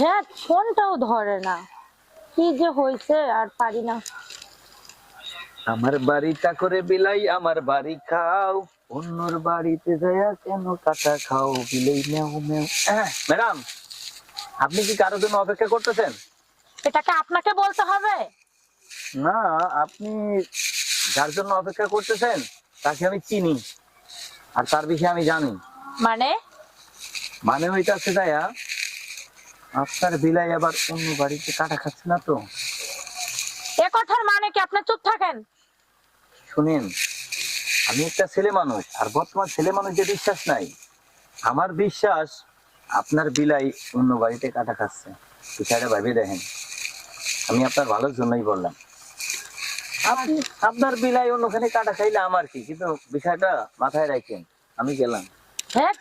হ্যাঁ, ফোনটাও ধরে না, কি যে হয়েছে আর পারি না। আমার বাড়িটা করে বিলাই আমার বাড়ি খাও, অন্যর বাড়িতে যায়া কেন কাটা খাও, বিলাই ম্যাও ম্যাও। ম্যাডাম, আপনি কি কারোর জন্য অপেক্ষা করতেছেন? এটাকে আপনাকে বলতে হবে? না, আপনি যার জন্য অপেক্ষা করতেছেন তাকে আমি চিনি, আর তার বিষয়ে আমি জানি। মানে? মানে হইতাছে যায়া আপনার বিলাই আবার অন্য বাড়িতে কাটা খাচ্ছে না তো? এ কথার মানে কি? আপনি চুপ থাকেন। শুনেন, আমি একটা ছেলে মানুষ, আর বর্তমান ছেলে মানুষের বিশ্বাস নাই। আমার বিশ্বাস আপনার বিলাই অন্য বাড়িতে কাটা খাচ্ছে। বিষয়টা ভাবে দেখেন, আমি আপনার ভালোর জন্যই বললাম। আপনি আপনার বিলাই অন্যখানে কাটা খাইলে আমার কি, কিন্তু বিষয়টা মাথায় রাখেন। আমি গেলাম। হ্যাঁ,